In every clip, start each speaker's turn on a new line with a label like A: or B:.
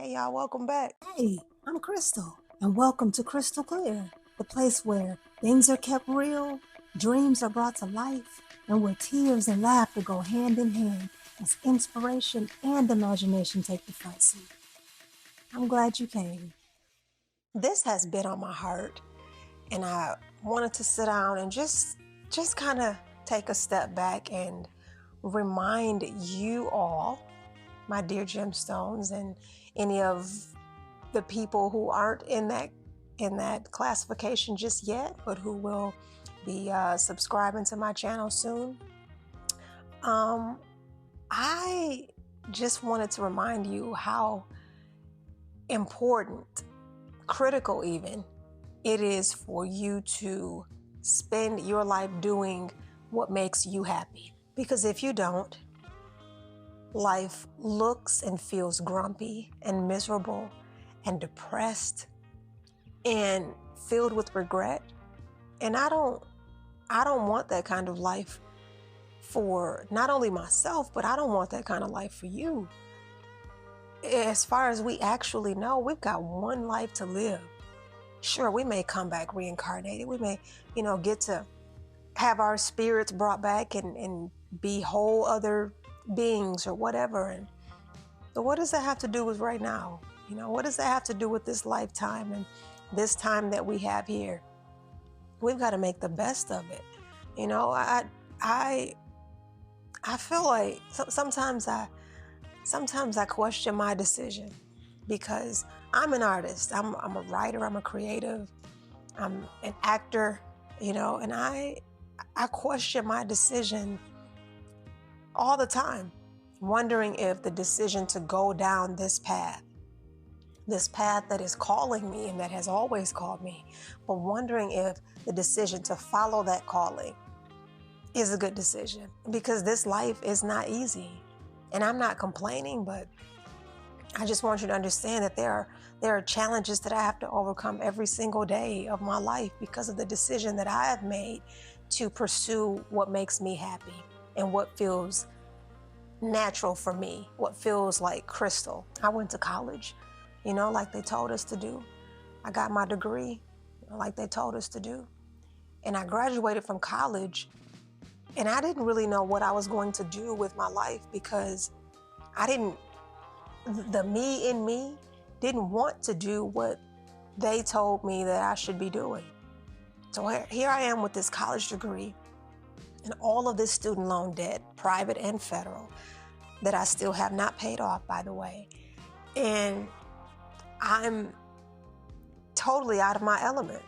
A: Hey y'all, welcome back.
B: Hey, I'm Crystal, and welcome to CrystalClear, the place where things are kept real, dreams are brought to life, and where tears and laughter go hand in hand as inspiration and imagination take the front seat. I'm glad you came.
A: This has been on my heart, and I wanted to sit down and just kind of take a step back and remind you all, my dear Gemstones, and any of the people who aren't in that classification just yet, but who will be subscribing to my channel soon. I just wanted to remind you how important, critical even, it is for you to spend your life doing what makes you happy. Because if you don't, life looks and feels grumpy and miserable and depressed and filled with regret. And I don't want that kind of life for not only myself, but I don't want that kind of life for you. As far as we actually know, we've got one life to live. Sure, we may come back reincarnated. We may, get to have our spirits brought back and be whole other beings or whatever. But what does that have to do with right now? What does that have to do with this lifetime and this time that we have here? We've got to make the best of it. I feel like sometimes I question my decision, because I'm an artist. I'm a writer. I'm a creative. I'm an actor. And I question my decision all the time, wondering if the decision to go down this path that is calling me and that has always called me, but wondering if the decision to follow that calling is a good decision, because this life is not easy. And I'm not complaining, but I just want you to understand that there are challenges that I have to overcome every single day of my life because of the decision that I have made to pursue what makes me happy and what feels natural for me, what feels like Crystal. I went to college, like they told us to do. I got my degree, like they told us to do. And I graduated from college, and I didn't really know what I was going to do with my life, because the me in me didn't want to do what they told me that I should be doing. So here I am with this college degree and all of this student loan debt, private and federal, that I still have not paid off, by the way. And I'm totally out of my element.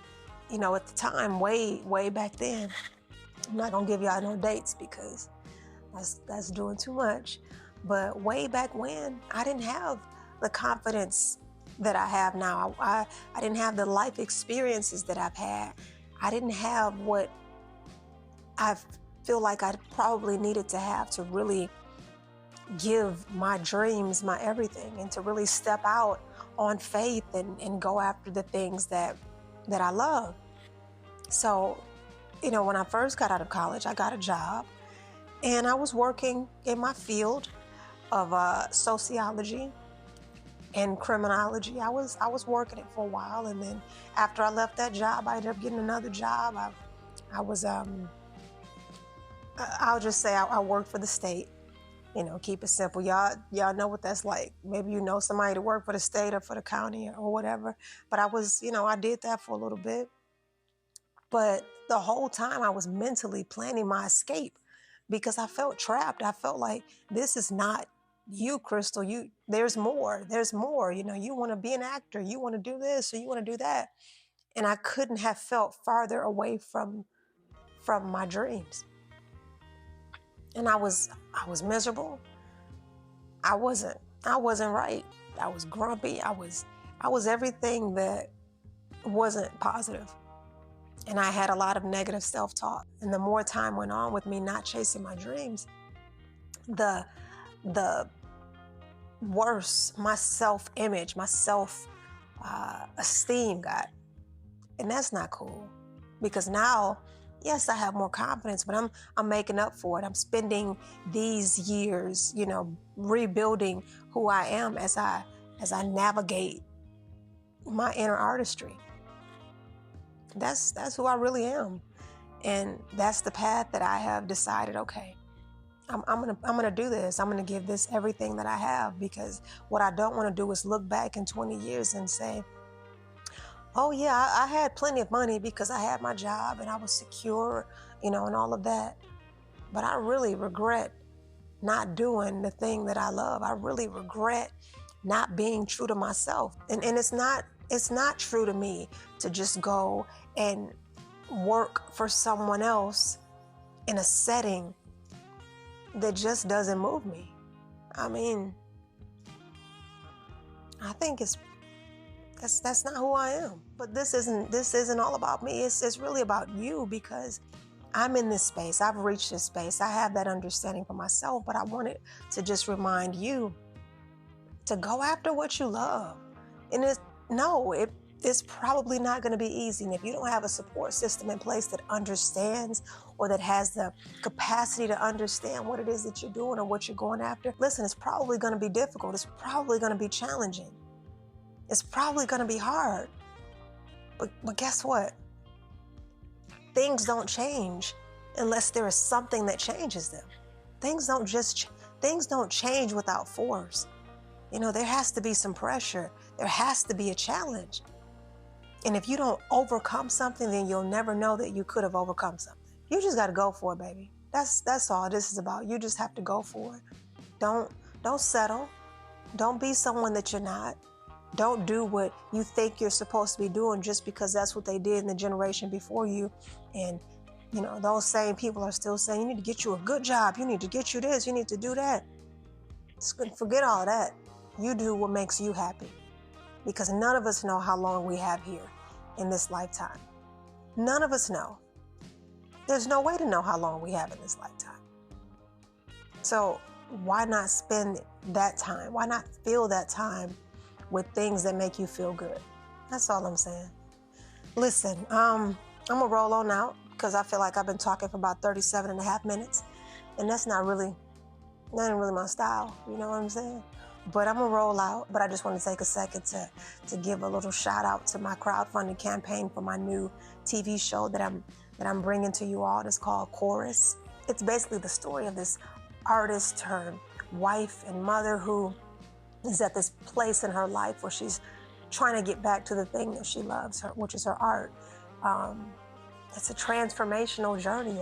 A: At the time, way back then, I'm not gonna give y'all no dates because that's doing too much. But way back when, I didn't have the confidence that I have now. I didn't have the life experiences that I've had. I didn't have what I feel like I probably needed to have to really give my dreams my everything, and to really step out on faith and go after the things that I love. So, when I first got out of college, I got a job, and I was working in my field of sociology and criminology. I was working it for a while, and then after I left that job, I ended up getting another job. I'll just say I worked for the state. Keep it simple. Y'all know what that's like. Maybe you know somebody to work for the state or for the county or whatever. But I did that for a little bit. But the whole time I was mentally planning my escape, because I felt trapped. I felt like, this is not you, Crystal. There's more. There's more. You want to be an actor. You want to do this or you want to do that. And I couldn't have felt farther away from my dreams. And I was miserable. I wasn't right. I was grumpy. I was everything that wasn't positive. And I had a lot of negative self-talk. And the more time went on with me not chasing my dreams, the worse my self-image, my self-esteem got. And that's not cool, because now, yes, I have more confidence, but I'm making up for it. I'm spending these years, rebuilding who I am as I as I navigate my inner artistry. That's who I really am. And that's the path that I have decided, okay, I'm gonna do this. I'm gonna give this everything that I have, because what I don't want to do is look back in 20 years and say, oh yeah, I had plenty of money because I had my job and I was secure, and all of that. But I really regret not doing the thing that I love. I really regret not being true to myself. And it's not true to me to just go and work for someone else in a setting that just doesn't move me. I mean, I think that's not who I am. But this isn't all about me. It's really about you, because I'm in this space. I've reached this space. I have that understanding for myself, but I wanted to just remind you to go after what you love. And it's probably not going to be easy. And if you don't have a support system in place that understands, or that has the capacity to understand what it is that you're doing or what you're going after, listen, it's probably going to be difficult. It's probably going to be challenging. It's probably going to be hard. But guess what? Things don't change unless there is something that changes them. Things don't change without force. There has to be some pressure. There has to be a challenge. And if you don't overcome something, then you'll never know that you could have overcome something. You just got to go for it, baby. That's all this is about. You just have to go for it. Don't settle. Don't be someone that you're not. Don't do what you think you're supposed to be doing just because that's what they did in the generation before you. And, those same people are still saying, you need to get you a good job. You need to get you this. You need to do that. Forget all of that. You do what makes you happy. Because none of us know how long we have here in this lifetime. None of us know. There's no way to know how long we have in this lifetime. So why not spend that time? Why not fill that time with things that make you feel good? That's all I'm saying. Listen, I'm gonna roll on out because I feel like I've been talking for about 37 and a half minutes, and that ain't really my style, you know what I'm saying? But I'm gonna roll out, but I just want to take a second to give a little shout out to my crowdfunding campaign for my new TV show that I'm bringing to you all. It's called Chorus. It's basically the story of this artist, her wife and mother, who is at this place in her life where she's trying to get back to the thing that she loves, which is her art. It's a transformational journey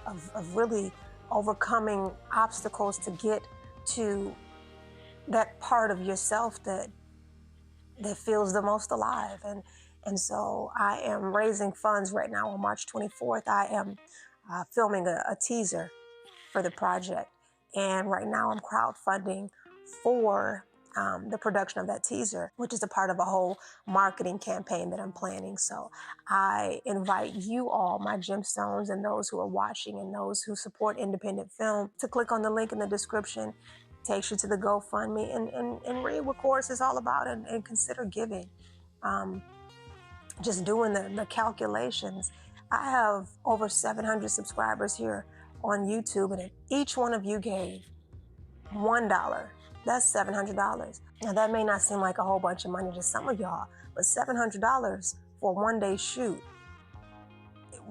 A: of really overcoming obstacles to get to that part of yourself that feels the most alive. And so I am raising funds right now on March 24th. I am filming a teaser for the project. And right now I'm crowdfunding for the production of that teaser, which is a part of a whole marketing campaign that I'm planning. So I invite you all, my Gemstones, and those who are watching and those who support independent film, to click on the link in the description. It takes you to the GoFundMe and read what Chorus is all about, and consider giving. Just doing the calculations. I have over 700 subscribers here on YouTube, and if each one of you gave $1, that's $700. Now that may not seem like a whole bunch of money to some of y'all, but $700 for a one-day shoot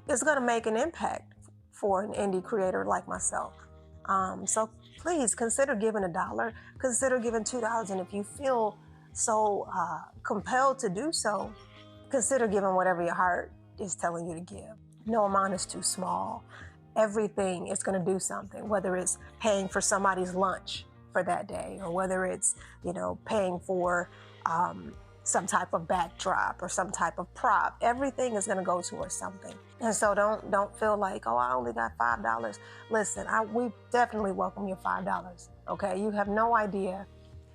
A: is gonna make an impact for an indie creator like myself. So please consider giving $1, consider giving $2, and if you feel so compelled to do so, consider giving whatever your heart is telling you to give. No amount is too small. Everything is gonna do something, whether it's paying for somebody's lunch for that day, or whether it's, paying for some type of backdrop or some type of prop. Everything is gonna go towards something. And so don't feel like, oh, I only got $5. Listen, we definitely welcome your $5, okay? You have no idea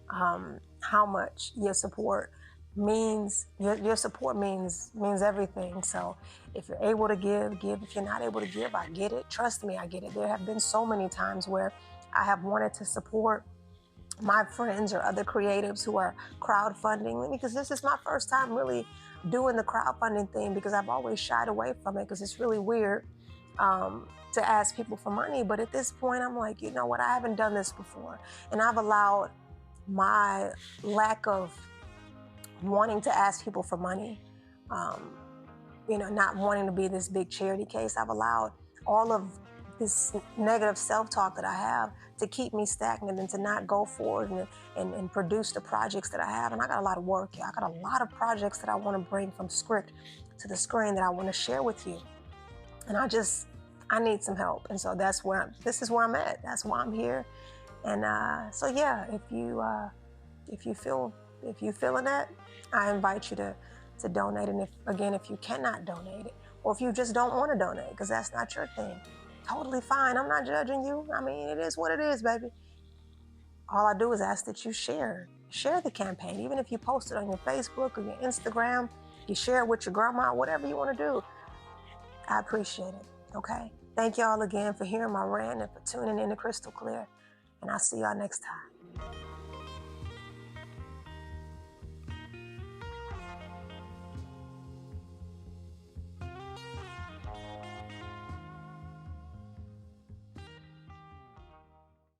A: how much your support means. Your support means everything. So if you're able to give. If you're not able to give, I get it. Trust me, I get it. There have been so many times where I have wanted to support my friends or other creatives who are crowdfunding, because this is my first time really doing the crowdfunding thing, because I've always shied away from it because it's really weird to ask people for money. But at this point, I'm like, you know what? I haven't done this before, and I've allowed my lack of wanting to ask people for money, not wanting to be this big charity case, I've allowed all of this negative self-talk that I have to keep me stagnant and to not go forward and produce the projects that I have. And I got a lot of work here. I got a lot of projects that I want to bring from script to the screen that I want to share with you. And I need some help. And so this is where I'm at. That's why I'm here. And so yeah, if you feeling that, I invite you to donate. And if you cannot donate it, or if you just don't want to donate because that's not your thing, totally fine. I'm not judging you. I mean, it is what it is, baby. All I do is ask that you share the campaign. Even if you post it on your Facebook or your Instagram, you share it with your grandma, whatever you want to do. I appreciate it, okay? Thank y'all again for hearing my rant and for tuning in to Crystal Clear. And I'll see y'all next time.